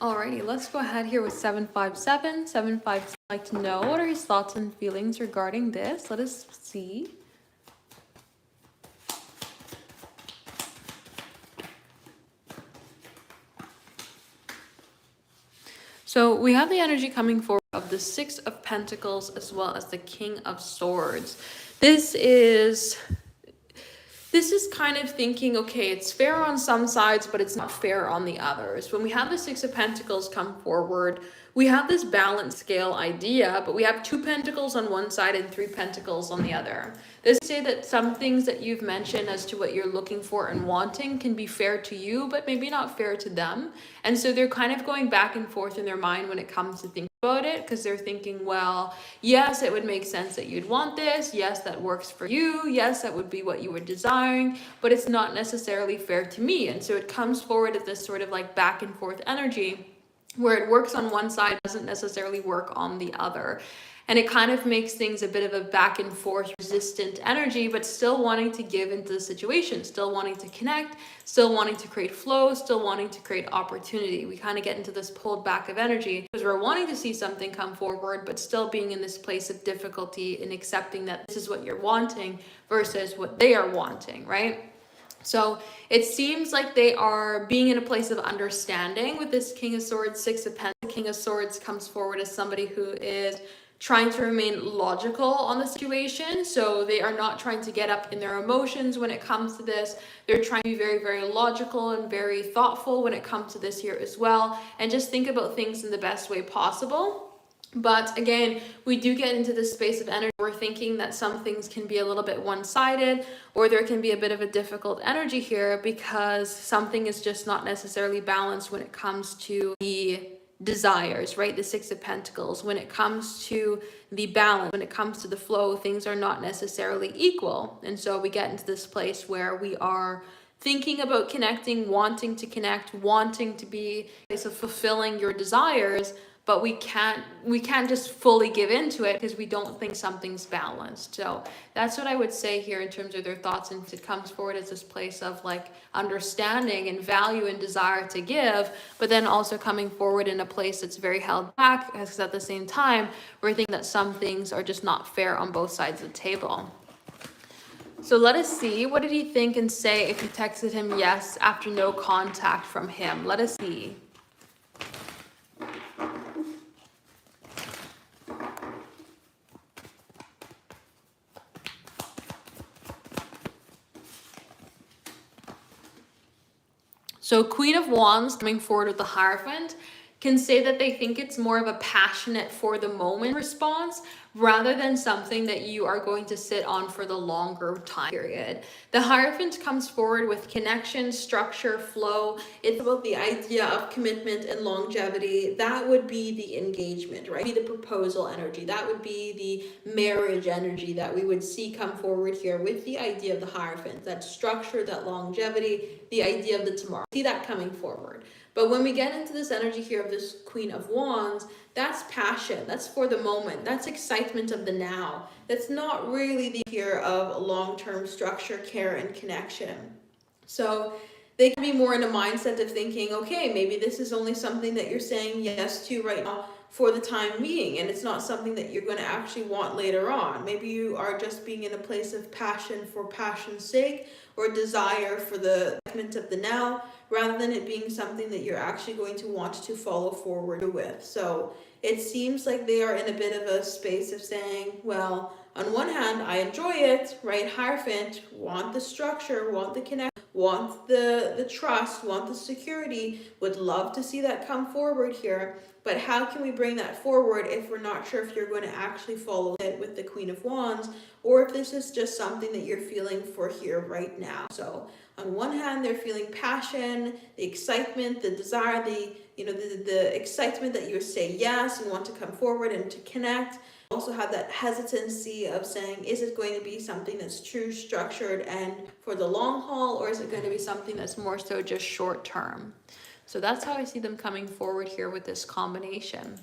Alrighty, let's go ahead here with 757. 757 would like to know what are his thoughts and feelings regarding this. Let us see. So we have the energy coming forward of the Six of Pentacles as well as the King of Swords. This is kind of thinking, okay, it's fair on some sides, but it's not fair on the others. When we have the Six of Pentacles come forward, we have this balance scale idea, but we have 2 pentacles on one side and 3 pentacles on the other. This say that some things that you've mentioned as to what you're looking for and wanting can be fair to you, but maybe not fair to them. And so they're kind of going back and forth in their mind when it comes to thinking about it, because they're thinking, well, yes, it would make sense that you'd want this. Yes, that works for you. Yes, that would be what you were desiring, but it's not necessarily fair to me. And so it comes forward as this sort of like back and forth energy where it works on one side, doesn't necessarily work on the other. And it kind of makes things a bit of a back and forth resistant energy, but still wanting to give into the situation, still wanting to connect, still wanting to create flow, still wanting to create opportunity. We kind of get into this pulled back of energy because we're wanting to see something come forward, but still being in this place of difficulty in accepting that this is what you're wanting versus what they are wanting, right? So it seems like they are being in a place of understanding with this King of Swords, Six of Pentacles. The King of Swords comes forward as somebody who is trying to remain logical on the situation. So they are not trying to get up in their emotions when it comes to this. They're trying to be very, very logical and very thoughtful when it comes to this here as well. And just think about things in the best way possible. But again, we do get into this space of energy. We're thinking that some things can be a little bit one-sided, or there can be a bit of a difficult energy here because something is just not necessarily balanced when it comes to the desires, right? The Six of Pentacles. When it comes to the balance, when it comes to the flow, things are not necessarily equal. And so we get into this place where we are thinking about connecting, wanting to connect, wanting to be a place of fulfilling your desires, but we can't just fully give into it because we don't think something's balanced. So that's what I would say here in terms of their thoughts, and it comes forward as this place of like understanding and value and desire to give, but then also coming forward in a place that's very held back, because at the same time we're thinking that some things are just not fair on both sides of the table. So let us see, what did he think and say if you texted him yes after no contact from him? Let us see. So Queen of Wands coming forward with the Hierophant can say that they think it's more of a passionate for the moment response rather than something that you are going to sit on for the longer time period. The Hierophant comes forward with connection, structure, flow. It's about the idea of commitment and longevity. That would be the engagement, right? Be the proposal energy. That would be the marriage energy that we would see come forward here with the idea of the Hierophant, that structure, that longevity, the idea of the tomorrow. See that coming forward. But when we get into this energy here of this Queen of Wands, that's passion, that's for the moment, that's excitement of the now. That's not really the fear of long-term structure, care, and connection. So they can be more in a mindset of thinking, okay, maybe this is only something that you're saying yes to right now for the time being, and it's not something that you're going to actually want later on. Maybe you are just being in a place of passion for passion's sake, or desire for the excitement of the now, rather than it being something that you're actually going to want to follow forward with. So it seems like they are in a bit of a space of saying, well, on one hand, I enjoy it, right? Hierophant, want the structure, want the connection, want the trust, want the security, would love to see that come forward here. But how can we bring that forward if we're not sure if you're going to actually follow it with the Queen of Wands, or if this is just something that you're feeling for here right now? So on one hand, they're feeling passion, the excitement, the desire, the excitement that you say yes and want to come forward and to connect. Also have that hesitancy of saying, is it going to be something that's true, structured, and for the long haul, or is it going to be something that's more so just short term? So that's how I see them coming forward here with this combination.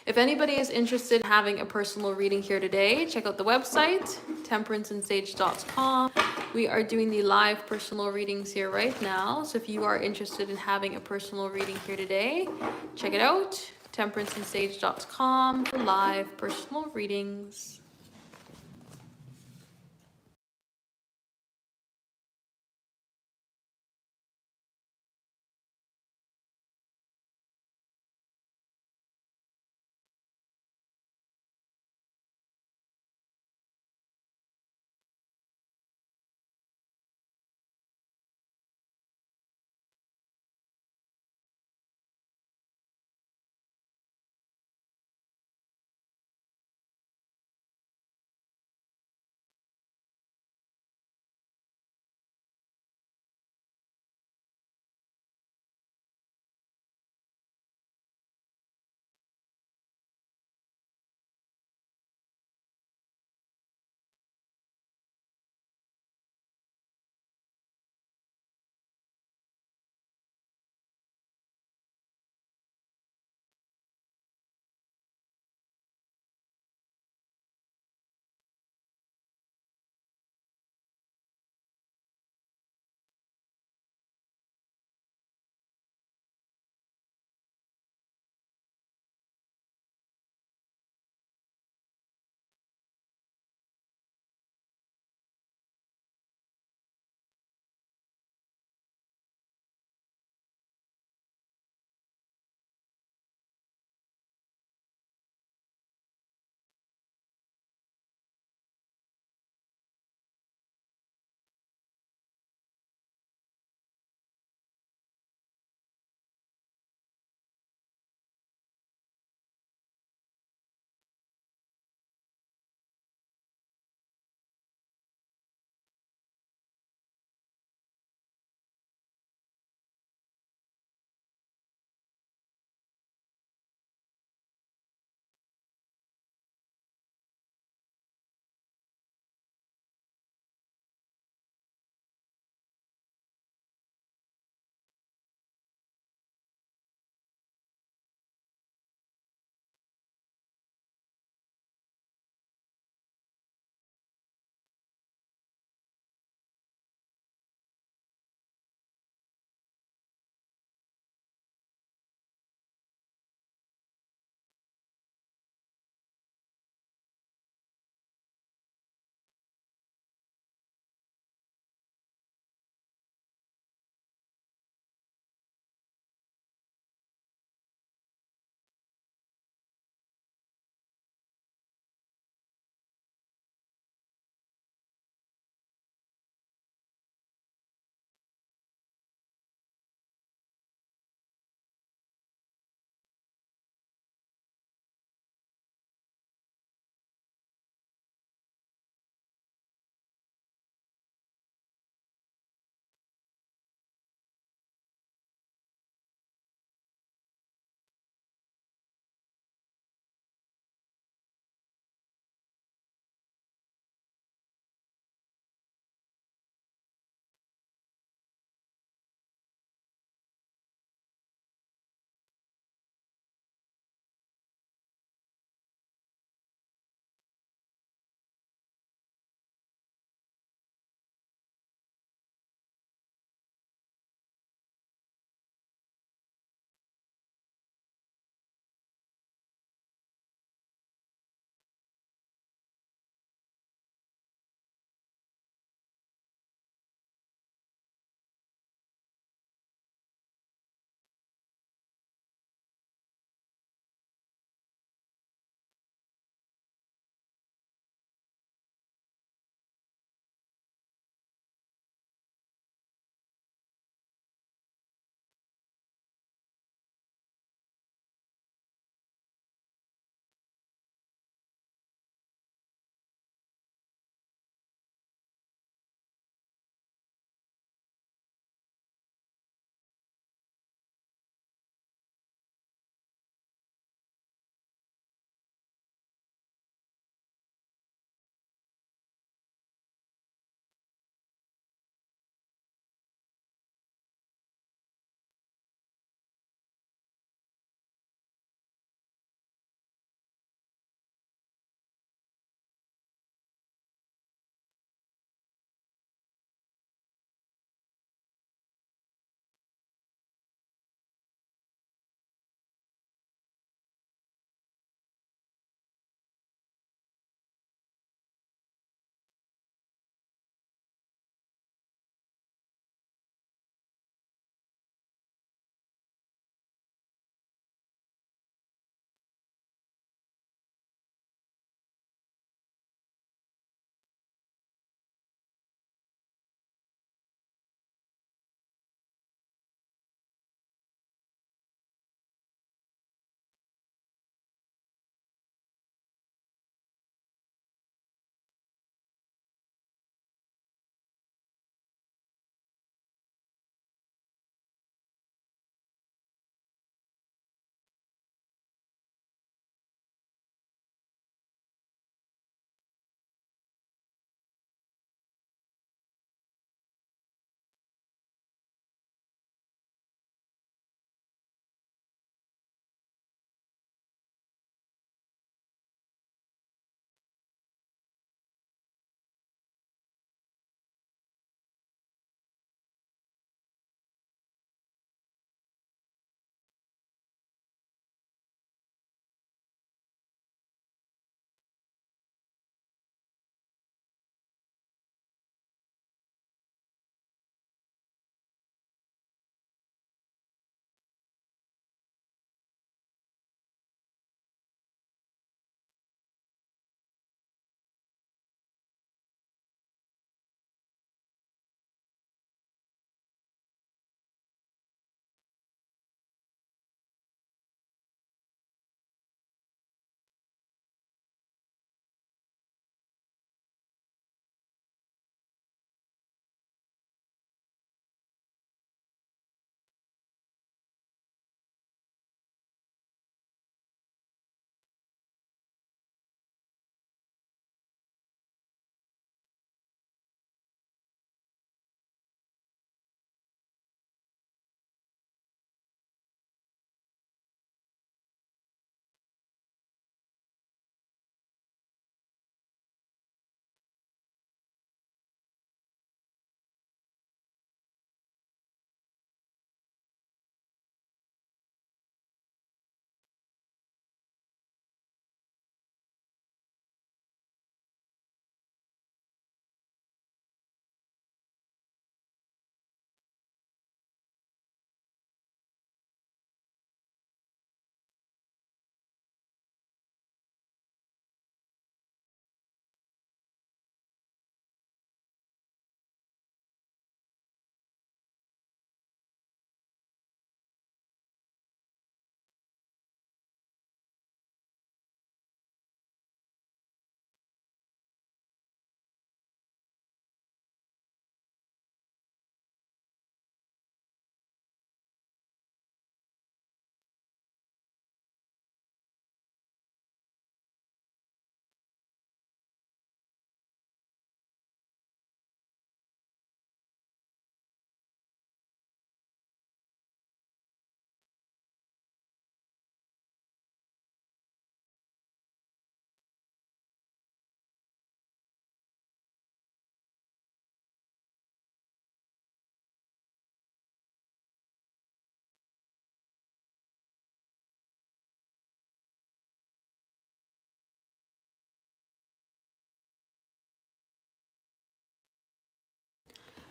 If anybody is interested in having a personal reading here today, check out the website, temperanceandsage.com. We are doing the live personal readings here right now. So if you are interested in having a personal reading here today, check it out, temperanceandsage.com for live personal readings.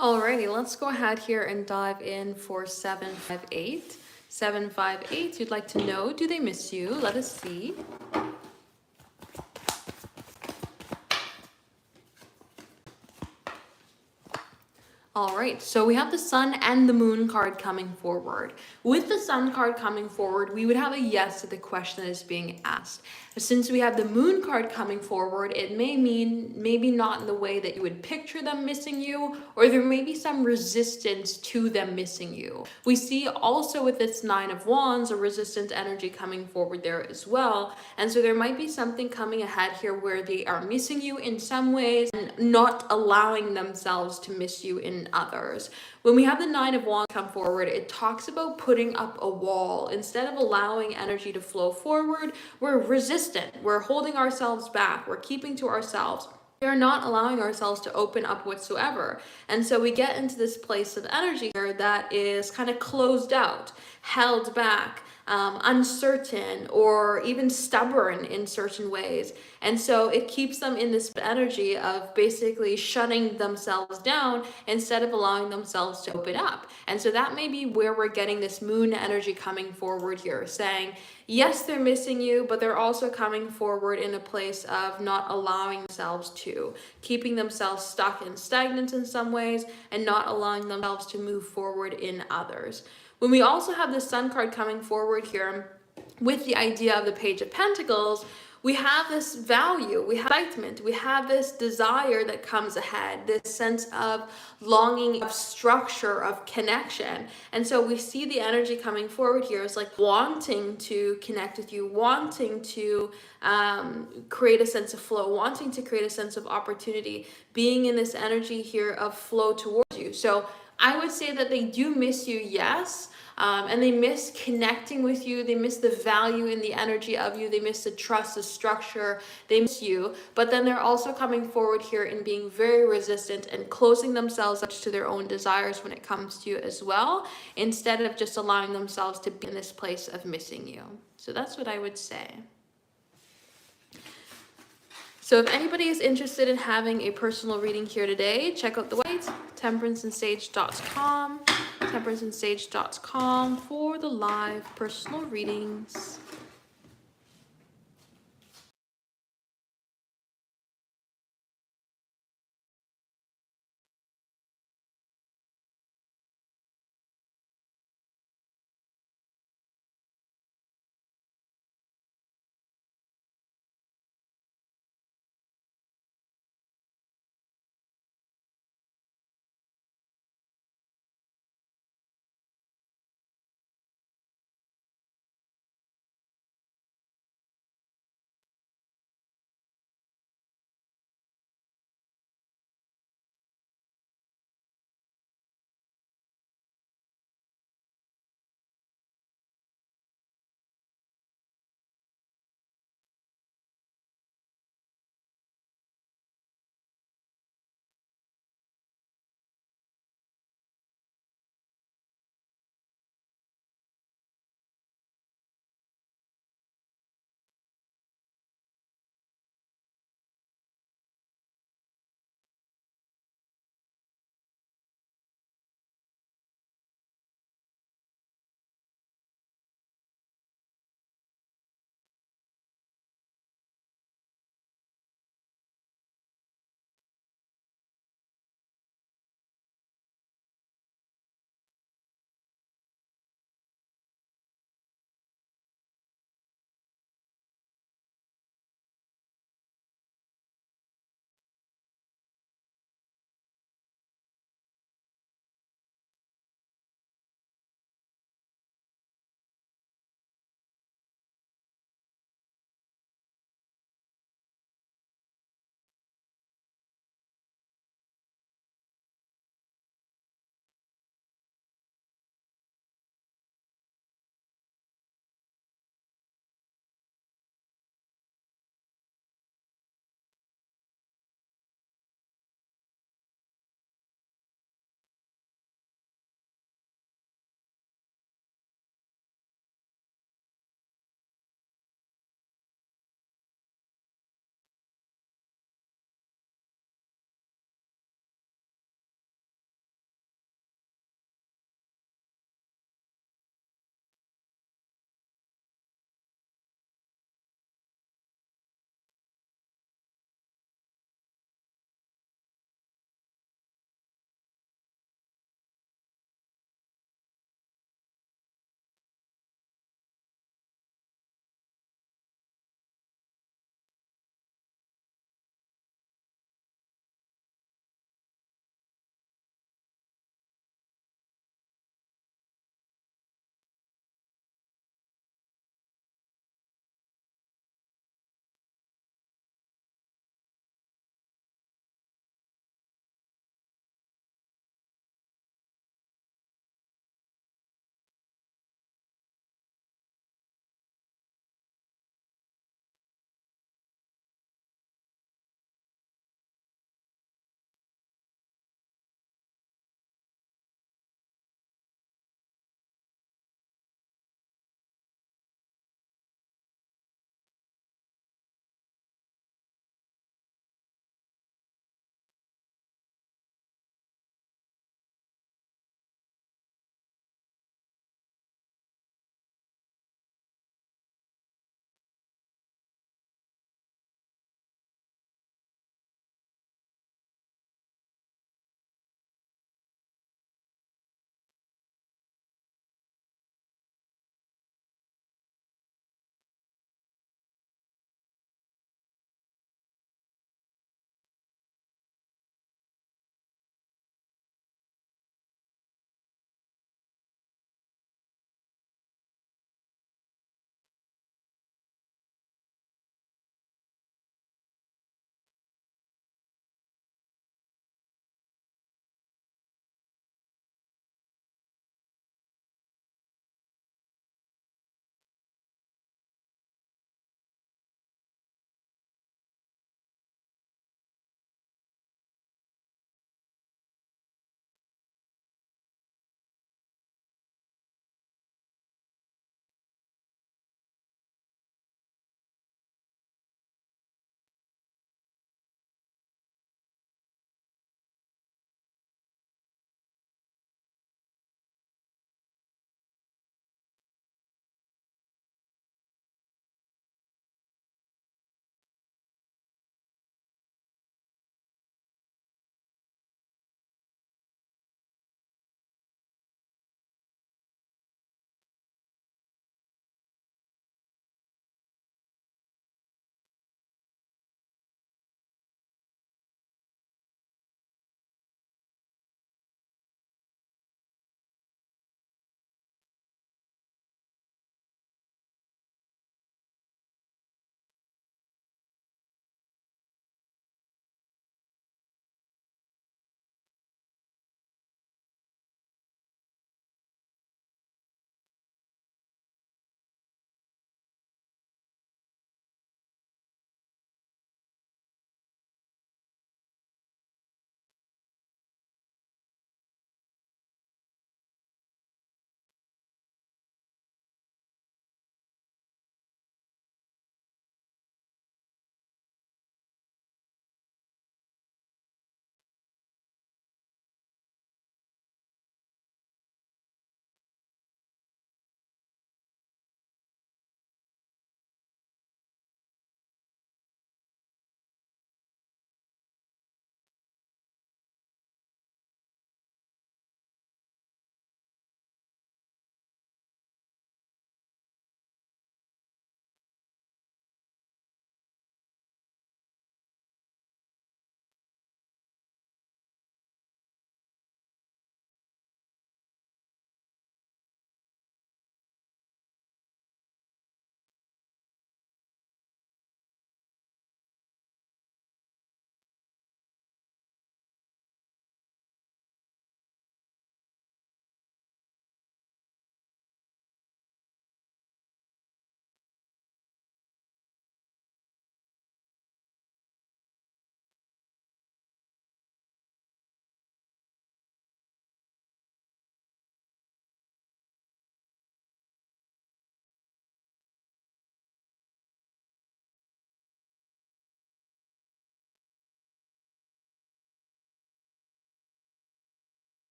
Alrighty, let's go ahead here and dive in for 758. 758, you'd like to know, do they miss you? Let us see. All right, so we have the Sun and the Moon card coming forward. With the Sun card coming forward, we would have a yes to the question that is being asked. Since we have the Moon card coming forward, it may mean maybe not in the way that you would picture them missing you, or there may be some resistance to them missing you. We see also with this Nine of Wands, a resistant energy coming forward there as well. And so there might be something coming ahead here where they are missing you in some ways and not allowing themselves to miss you in others. When we have the Nine of Wands come forward, it talks about putting up a wall. Instead of allowing energy to flow forward, we're resistant. We're holding ourselves back. We're keeping to ourselves. We are not allowing ourselves to open up whatsoever. And so we get into this place of energy here that is kind of closed out, held back, uncertain, or even stubborn in certain ways. And so it keeps them in this energy of basically shutting themselves down instead of allowing themselves to open up. And so that may be where we're getting this Moon energy coming forward here, saying, yes, they're missing you, but they're also coming forward in a place of not allowing themselves to, keeping themselves stuck and stagnant in some ways, and not allowing themselves to move forward in others. When we also have the Sun card coming forward here with the idea of the Page of Pentacles, we have this value, we have excitement, we have this desire that comes ahead, this sense of longing, of structure, of connection. And so we see the energy coming forward here is like wanting to connect with you, wanting to create a sense of flow, wanting to create a sense of opportunity, being in this energy here of flow towards you. So I would say that they do miss you, yes, and they miss connecting with you. They miss the value in the energy of you. They miss the trust, the structure. They miss you, but then they're also coming forward here and being very resistant and closing themselves up to their own desires when it comes to you as well, instead of just allowing themselves to be in this place of missing you. So that's what I would say. So if anybody is interested in having a personal reading here today, check out the website, temperanceandsage.com, temperanceandsage.com for the live personal readings.